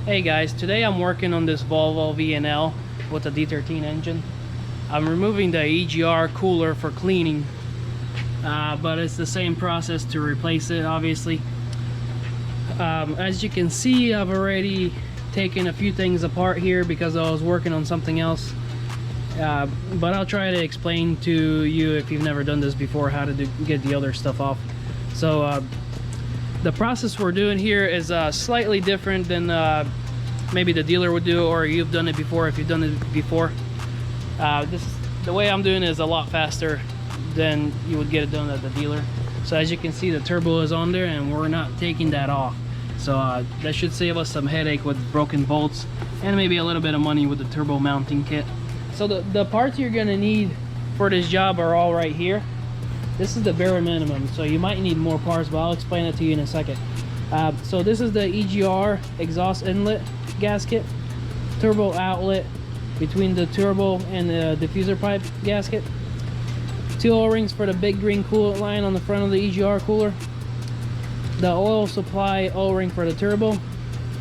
Hey guys, today I'm working on this Volvo VNL with the D13 engine. I'm removing the EGR cooler for cleaning, but it's the same process to replace it, obviously. As you can see, I've already taken a few things apart here because I was working on something else. But I'll try to explain to you, if you've never done this before, how to get the other stuff off. So the process we're doing here is slightly different than maybe the dealer would do, or you've done it before if you've done it before. The way I'm doing it is a lot faster than you would get it done at the dealer. So as you can see, the turbo is on there and we're not taking that off. So that should save us some headache with broken bolts and maybe a little bit of money with the turbo mounting kit. So the parts you're gonna need for this job are all right here. This is the bare minimum, so you might need more parts, but I'll explain it to you in a second. So this is the EGR exhaust inlet gasket, turbo outlet between the turbo and the diffuser pipe gasket, 2 O-rings for the big green coolant line on the front of the EGR cooler, the oil supply O-ring for the turbo,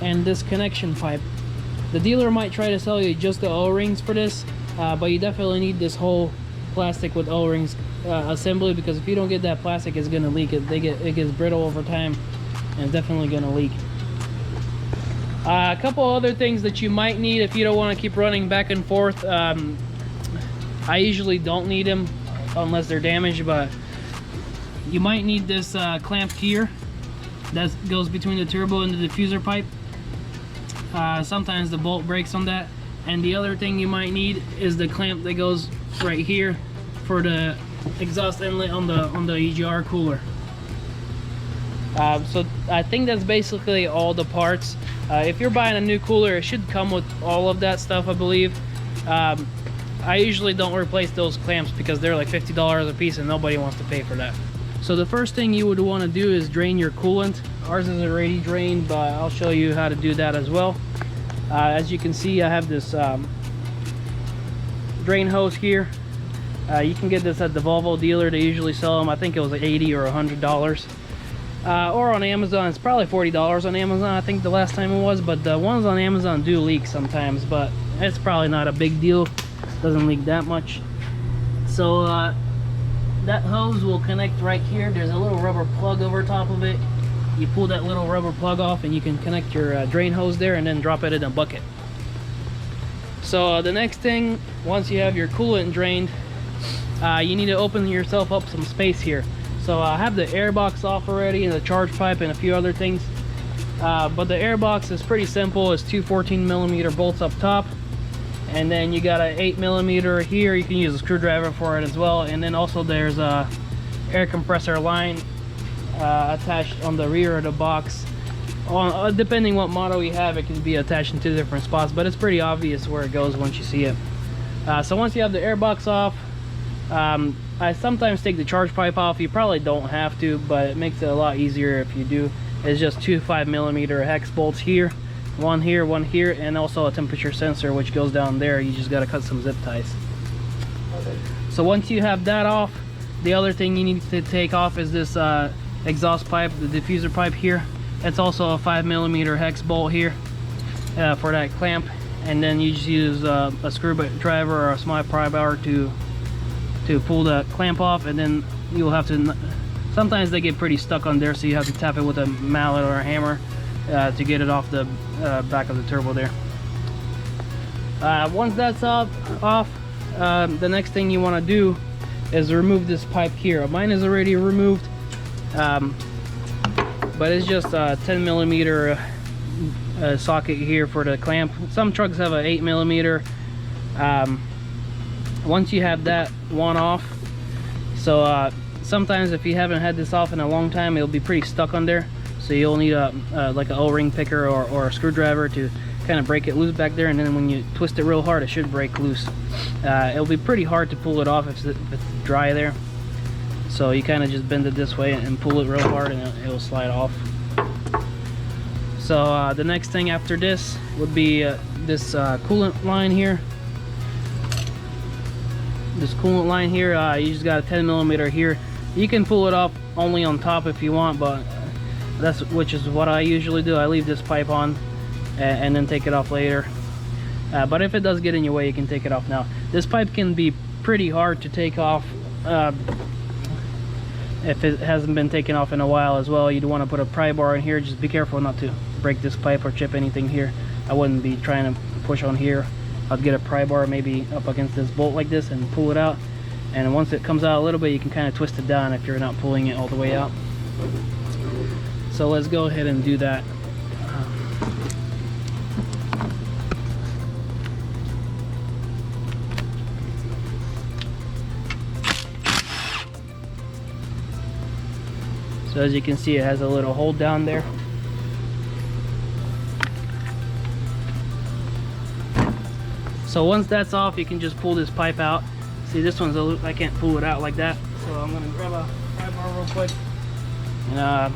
and this connection pipe. The dealer might try to sell you just the O-rings for this, but you definitely need this whole plastic with O-rings assembly, because if you don't get that plastic, it's gonna leak. It gets brittle over time and it's definitely gonna leak. A couple other things that you might need if you don't want to keep running back and forth. I usually don't need them unless they're damaged, but you might need this clamp here that goes between the turbo and the diffuser pipe. Sometimes the bolt breaks on that. And the other thing you might need is the clamp that goes right here for the exhaust inlet on the EGR cooler. So I think that's basically all the parts. If you're buying a new cooler, it should come with all of that stuff, I believe. I usually don't replace those clamps because they're like $50 a piece and nobody wants to pay for that. So the first thing you would want to do is drain your coolant. Ours is already drained, but I'll show you how to do that as well. As you can see, I have this drain hose here. You can get this at the Volvo dealer. They usually sell them, I think it was like $80 or $100. Or on Amazon, it's probably $40 on Amazon, I think the last time it was. But the ones on Amazon do leak sometimes, but it's probably not a big deal. Doesn't leak that much. So that hose will connect right here. There's a little rubber plug over top of it. You pull that little rubber plug off and you can connect your drain hose there and then drop it in a bucket. So the next thing, once you have your coolant drained, you need to open yourself up some space here. So I have the air box off already and the charge pipe and a few other things. But the air box is pretty simple. It's 2 14mm bolts up top. And then you got an 8mm here. You can use a screwdriver for it as well. And then also there's a air compressor line attached on the rear of the box. Depending what model you have, it can be attached in 2 different spots, but it's pretty obvious where it goes once you see it. So once you have the air box off, I sometimes take the charge pipe off. You probably don't have to, but it makes it a lot easier if you do. It's just 2 5mm hex bolts here, one here, and also a temperature sensor which goes down there. You just got to cut some zip ties. So once you have that off, the other thing you need to take off is this exhaust pipe, the diffuser pipe here. It's also a 5mm hex bolt here for that clamp, and then you just use a screwdriver or a small pry bar to pull the clamp off, and then you'll have to, sometimes they get pretty stuck on there, so you have to tap it with a mallet or a hammer to get it off the back of the turbo there. Once that's off, the next thing you want to do is remove this pipe here. Mine is already removed, but it's just a 10mm socket here for the clamp. Some trucks have an 8mm. Once you have that one off, so sometimes if you haven't had this off in a long time, it'll be pretty stuck on there, so you'll need like an O-ring picker or a screwdriver to kind of break it loose back there, and then when you twist it real hard, it should break loose. It'll be pretty hard to pull it off if it's dry there, so you kind of just bend it this way and pull it real hard and it'll slide off. So the next thing after this would be this coolant line here. This coolant line here, you just got a 10mm here. You can pull it off only on top if you want, but which is what I usually do. I leave this pipe on and then take it off later. But if it does get in your way, you can take it off now. This pipe can be pretty hard to take off if it hasn't been taken off in a while as well. You'd want to put a pry bar in here. Just be careful not to break this pipe or chip anything here. I wouldn't be trying to push on here. I'd get a pry bar maybe up against this bolt like this and pull it out. And once it comes out a little bit, you can kind of twist it down if you're not pulling it all the way out. So let's go ahead and do that. So as you can see, it has a little hole down there. So once that's off, you can just pull this pipe out. See, this one's I can't pull it out like that. So I'm gonna grab a pry bar real quick. And I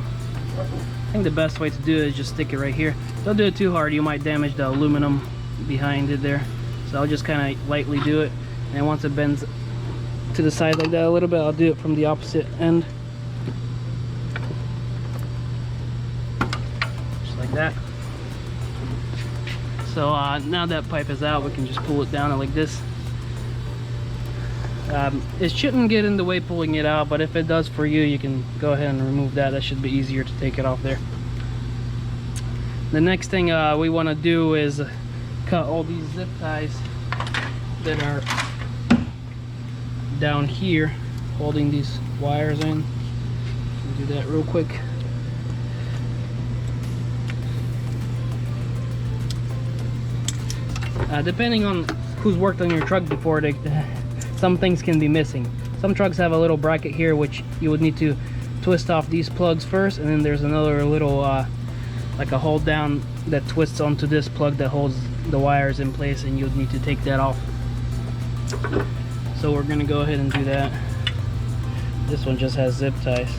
think the best way to do it is just stick it right here. Don't do it too hard, you might damage the aluminum behind it there. So I'll just kind of lightly do it. And once it bends to the side like that a little bit, I'll do it from the opposite end. Like that. So now that pipe is out, we can just pull it down like this. It shouldn't get in the way pulling it out, but if it does for you, you can go ahead and remove that. That should be easier to take it off there. The next thing we want to do is cut all these zip ties that are down here holding these wires in. Do that real quick. Depending on who's worked on your truck before, some things can be missing. Some trucks have a little bracket here which you would need to twist off these plugs first, and then there's another little like a hold down that twists onto this plug that holds the wires in place, and you'd need to take that off. So we're gonna go ahead and do that. This one just has zip ties.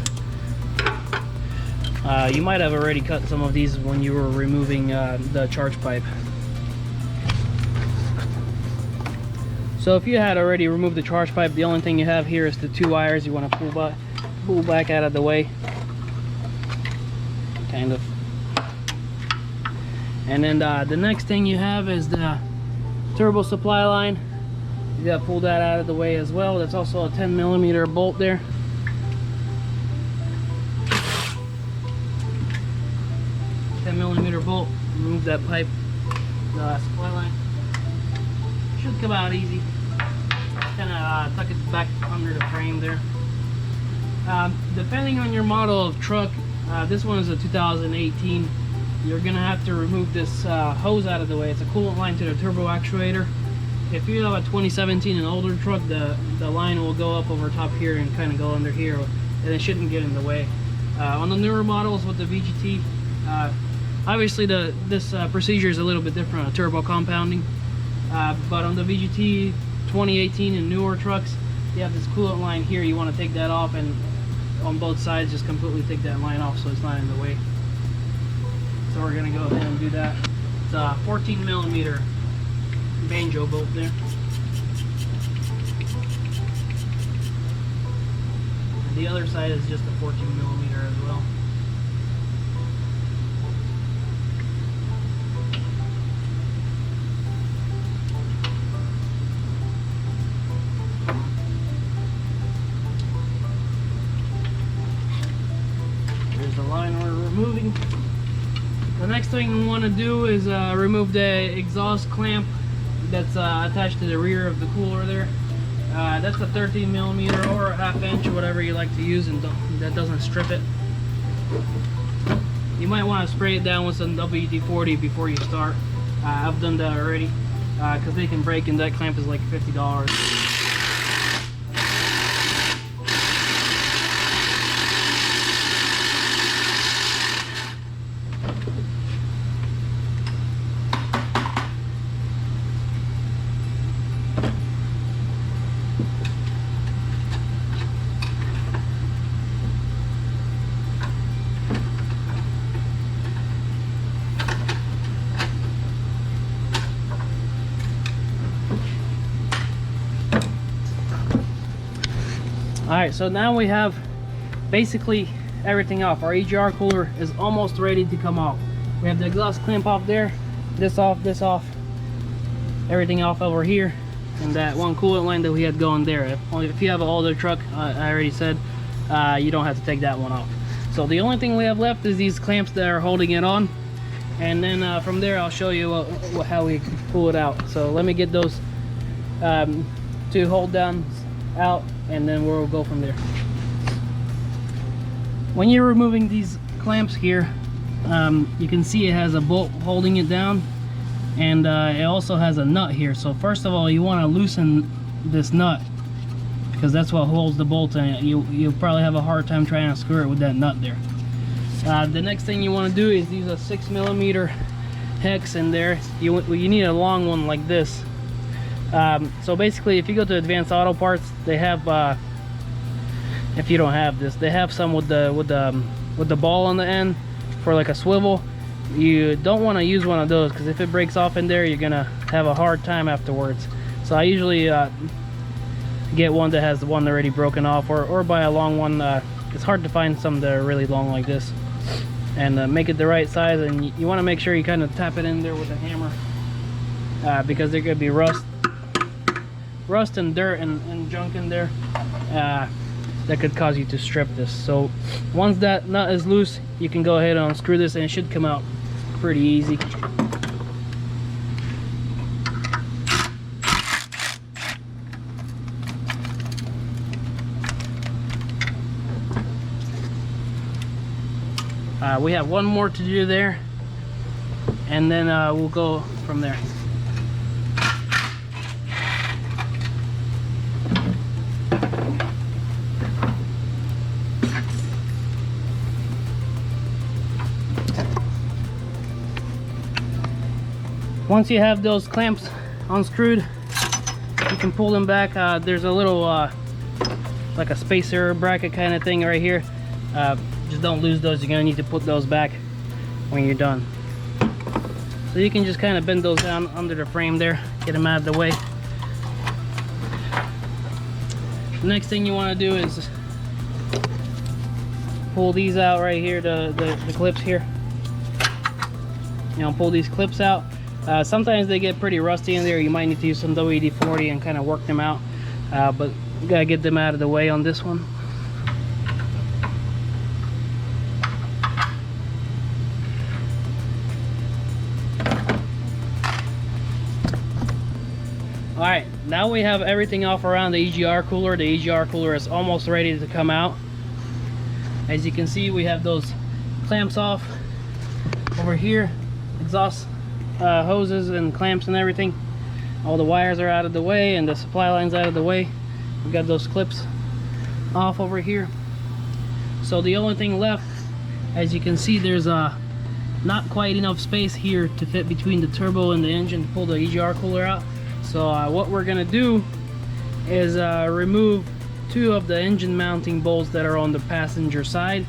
You might have already cut some of these when you were removing the charge pipe. So if you had already removed the charge pipe, the only thing you have here is the two wires you want to pull back out of the way. Kind of. And then the next thing you have is the turbo supply line. You got to pull that out of the way as well. That's also a 10mm bolt there. Bolt. Remove that pipe, the supply line. Should come out easy. Kind of tuck it back under the frame there. Depending on your model of truck, this one is a 2018. You're gonna have to remove this hose out of the way. It's a coolant line to the turbo actuator. If you have a 2017 and older truck, the line will go up over top here and kind of go under here, and it shouldn't get in the way. On the newer models with the VGT, obviously this procedure is a little bit different on turbo compounding, but on the VGT 2018 and newer trucks, you have this coolant line here. You want to take that off, and on both sides just completely take that line off so it's not in the way. So we're going to go ahead and do that. It's a 14mm banjo bolt there. And the other side is just a 14mm as well. There's the line we're removing. The next thing we want to do is remove the exhaust clamp that's attached to the rear of the cooler there. That's a 13mm or a 1/2 inch or whatever you like to use, and that doesn't strip it. You might want to spray it down with some WD-40 before you start. I've done that already because they can break, and that clamp is like $50. Alright, so now we have basically everything off. Our EGR cooler is almost ready to come off. We have the exhaust clamp off there. this off, everything off over here, and that one coolant line that we had going there. If you have an older truck, I already said, you don't have to take that one off. So the only thing we have left is these clamps that are holding it on, and then from there I'll show you how we pull it out. So let me get those two hold downs out, and then we'll go from there. When you're removing these clamps here, you can see it has a bolt holding it down, and it also has a nut here. So first of all, you want to loosen this nut, because that's what holds the bolt in. You'll probably have a hard time trying to screw it with that nut there. The next thing you want to do is use a 6mm hex in there. You need a long one like this. So basically, if you go to Advanced Auto Parts, they have, if you don't have this, they have some with the ball on the end for like a swivel. You don't want to use one of those, because if it breaks off in there, you're gonna have a hard time afterwards. So I usually get one that has the one already broken off, or buy a long one. It's hard to find some that are really long like this, and make it the right size. And you want to make sure you kind of tap it in there with a hammer, because there could be rust and dirt and junk in there that could cause you to strip this. So once that nut is loose, you can go ahead and unscrew this, and it should come out pretty easy. We have one more to do there, and then we'll go from there. Once you have those clamps unscrewed, you can pull them back. There's a little like a spacer bracket kind of thing right here. Just don't lose those. You're gonna need to put those back when you're done. So you can just kind of bend those down under the frame there, get them out of the way. The next thing you want to do is pull these out right here, the clips here. You know, pull these clips out. Sometimes they get pretty rusty in there. You might need to use some WD-40 and kind of work them out, but you gotta get them out of the way on this one. Alright, now we have everything off around the EGR cooler. The EGR cooler is almost ready to come out. As you can see, we have those clamps off over here, exhaust hoses and clamps and everything. All the wires are out of the way, and the supply line's out of the way. We've got those clips off over here. So the only thing left, as you can see, there's not quite enough space here to fit between the turbo and the engine to pull the EGR cooler out. So what we're gonna do is remove two of the engine mounting bolts that are on the passenger side,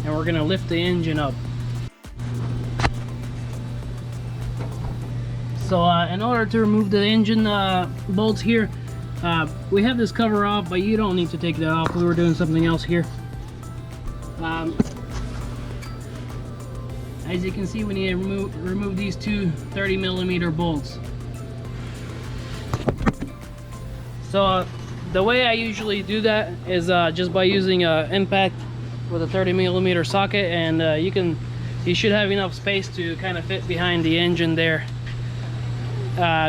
and we're gonna lift the engine up. So in order to remove the engine bolts here, we have this cover off, but you don't need to take that off. We were doing something else here. As you can see, we need to remove these two 30mm bolts. So the way I usually do that is just by using an impact with a 30mm socket, and you should have enough space to kind of fit behind the engine there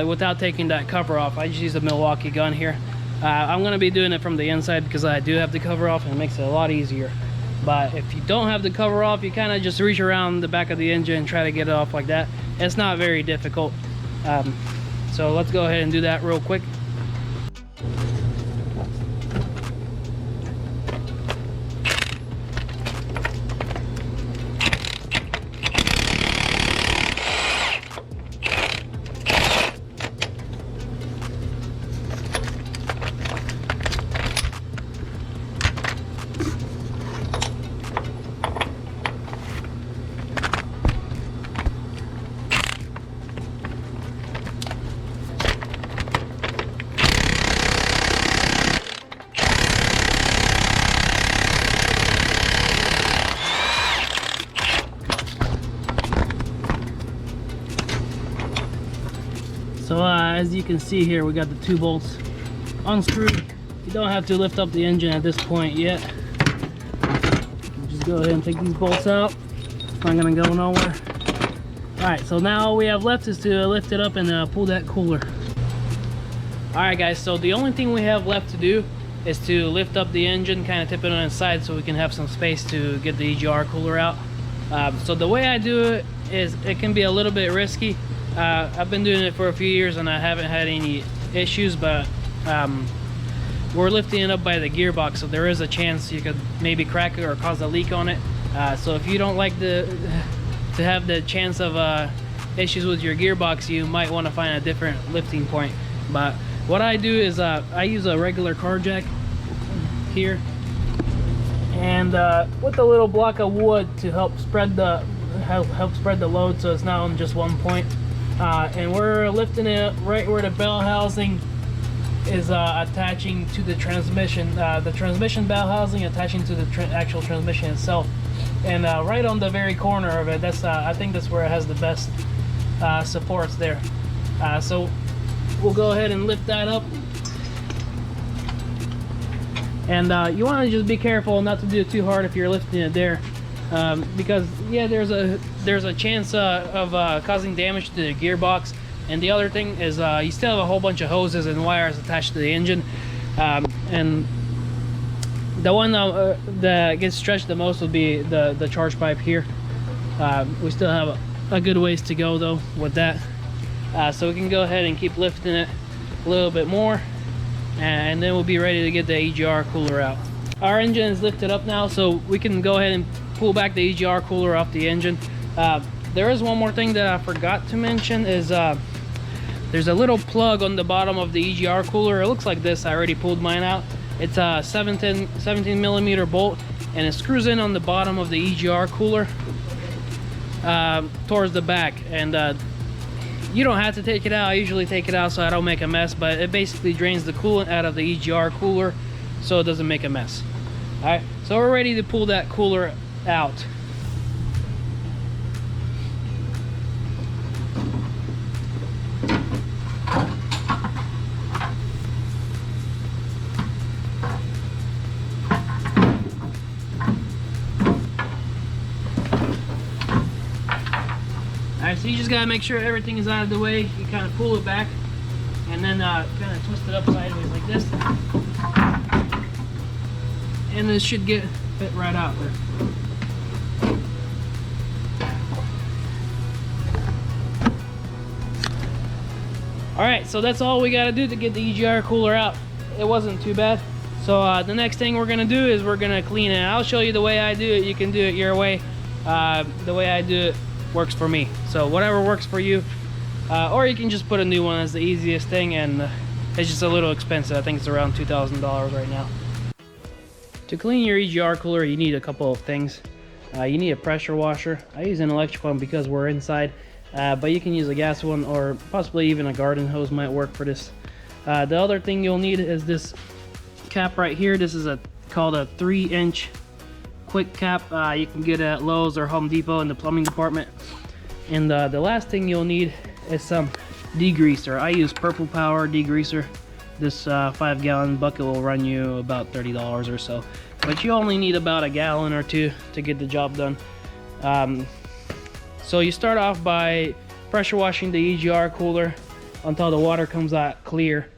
without taking that cover off. I just use a Milwaukee gun here. I'm going to be doing it from the inside because I do have the cover off, and it makes it a lot easier. But if you don't have the cover off, you kind of just reach around the back of the engine and try to get it off like that. It's not very difficult. So let's go ahead and do that real quick. So as you can see here, we got the 2 bolts unscrewed. You don't have to lift up the engine at this point yet. You can just go ahead and take these bolts out. It's not gonna go nowhere. Alright, so now all we have left is to lift it up and pull that cooler. Alright guys, so the only thing we have left to do is to lift up the engine, kind of tip it on its side so we can have some space to get the EGR cooler out. So the way I do it is, it can be a little bit risky. I've been doing it for a few years and I haven't had any issues, but we're lifting it up by the gearbox, so there is a chance you could maybe crack it or cause a leak on it. So if you don't like to have the chance of issues with your gearbox, you might want to find a different lifting point. But what I do is I use a regular car jack here, and with a little block of wood to help spread the load, so it's not on just one point. And we're lifting it right where the bell housing is attaching to the transmission. The transmission bell housing attaching to the actual transmission itself, and right on the very corner of it. That's I think that's where it has the best supports there. So we'll go ahead and lift that up, and you want to just be careful not to do it too hard if you're lifting it there, because yeah, there's a chance of causing damage to the gearbox. And the other thing is you still have a whole bunch of hoses and wires attached to the engine, and the one that gets stretched the most will be the charge pipe here. We still have a good ways to go though with that. So we can go ahead and keep lifting it a little bit more, and then we'll be ready to get the EGR cooler out. Our engine is lifted up now, so we can go ahead and pull back the EGR cooler off the engine. There is one more thing that I forgot to mention, is there's a little plug on the bottom of the EGR cooler. It looks like this. I already pulled mine out. It's a 17 millimeter bolt, and it screws in on the bottom of the EGR cooler towards the back. And you don't have to take it out. I usually take it out so I don't make a mess, but it basically drains the coolant out of the EGR cooler so it doesn't make a mess. All right, so we're ready to pull that cooler out. Alright, so you just gotta make sure everything is out of the way. You kind of pull it back, and then kind of twist it up sideways like this, and this should fit right out there. Alright, so that's all we gotta do to get the EGR cooler out. It wasn't too bad. So the next thing we're gonna do is we're gonna clean it. I'll show you the way I do it. You can do it your way. The way I do it works for me, so whatever works for you, or you can just put a new one as the easiest thing, and it's just a little expensive. I think it's around $2,000 right now. To clean your EGR cooler, you need a couple of things. You need a pressure washer. I use an electric one because we're inside, but you can use a gas one, or possibly even a garden hose might work for this. The other thing you'll need is this cap right here. This is called a 3-inch quick cap. You can get it at Lowe's or Home Depot in the plumbing department. And the last thing you'll need is some degreaser. I use Purple Power degreaser. This 5-gallon bucket will run you about $30 or so, but you only need about a gallon or two to get the job done. So you start off by pressure washing the EGR cooler until the water comes out clear.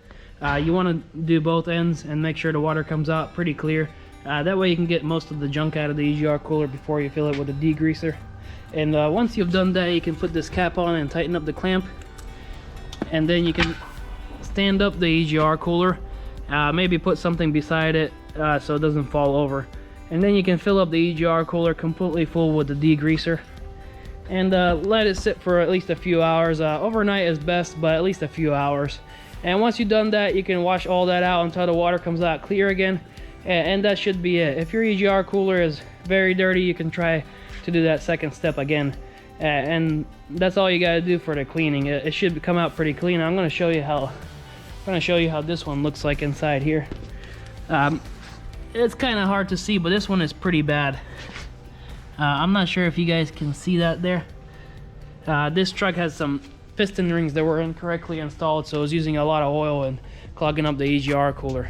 You want to do both ends and make sure the water comes out pretty clear. That way you can get most of the junk out of the EGR cooler before you fill it with a degreaser. And once you've done that, you can put this cap on and tighten up the clamp, and then you can stand up the EGR cooler, maybe put something beside it so it doesn't fall over, and then you can fill up the EGR cooler completely full with the degreaser, and let it sit for at least a few hours. Overnight is best, but at least a few hours. And once you've done that, you can wash all that out until the water comes out clear again, and that should be it. If your EGR cooler is very dirty, you can try to do that second step again, and that's all you got to do for the cleaning. It should come out pretty clean. I'm going to show you how this one looks like inside here. It's kind of hard to see, but this one is pretty bad. I'm not sure if you guys can see that there. This truck has some piston rings that were incorrectly installed, so it was using a lot of oil and clogging up the EGR cooler.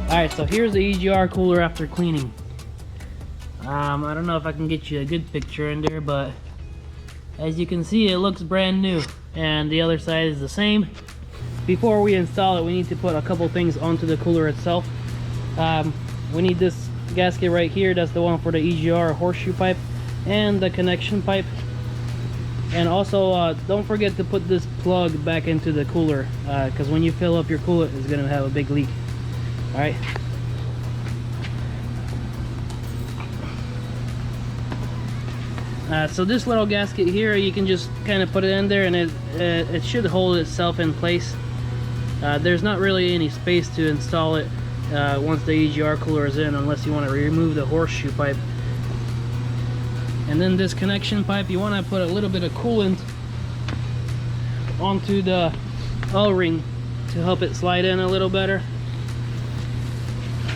Alright, so here's the EGR cooler after cleaning. I don't know if I can get you a good picture in there, but as you can see, it looks brand new, and the other side is the same. Before we install it, we need to put a couple things onto the cooler itself. We need this gasket right here. That's the one for the EGR horseshoe pipe and the connection pipe. And also, don't forget to put this plug back into the cooler, because when you fill up your cooler, it's going to have a big leak. Alright. So this little gasket here, you can just kind of put it in there, and it should hold itself in place. There's not really any space to install it once the EGR cooler is in, unless you want to remove the horseshoe pipe. And then this connection pipe, you want to put a little bit of coolant onto the O-ring to help it slide in a little better.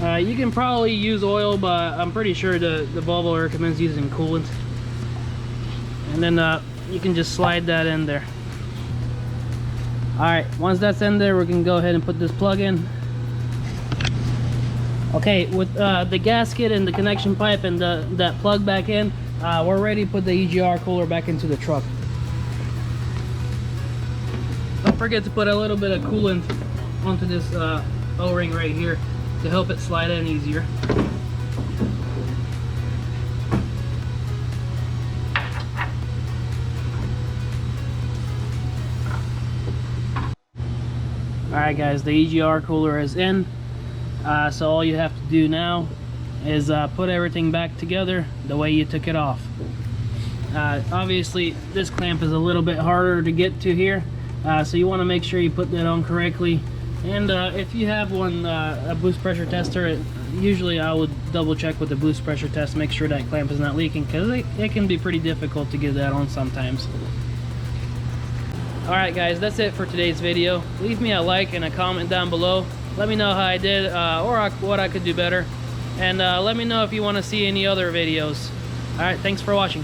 You can probably use oil, but I'm pretty sure the Volvo recommends using coolant. And then you can just slide that in there. Alright, once that's in there, we can go ahead and put this plug in. Okay, with the gasket and the connection pipe and that plug back in, we're ready to put the EGR cooler back into the truck. Don't forget to put a little bit of coolant onto this O-ring right here to help it slide in easier. Alright guys, the EGR cooler is in. So all you have to do now is put everything back together the way you took it off. Obviously this clamp is a little bit harder to get to here, so you want to make sure you put that on correctly. And if you have one, a boost pressure tester, usually I would double check with the boost pressure test, make sure that clamp is not leaking, because it can be pretty difficult to get that on sometimes. Alright guys, that's it for today's video. Leave me a like and a comment down below. Let me know how I did or what I could do better. And let me know if you want to see any other videos. Alright, thanks for watching.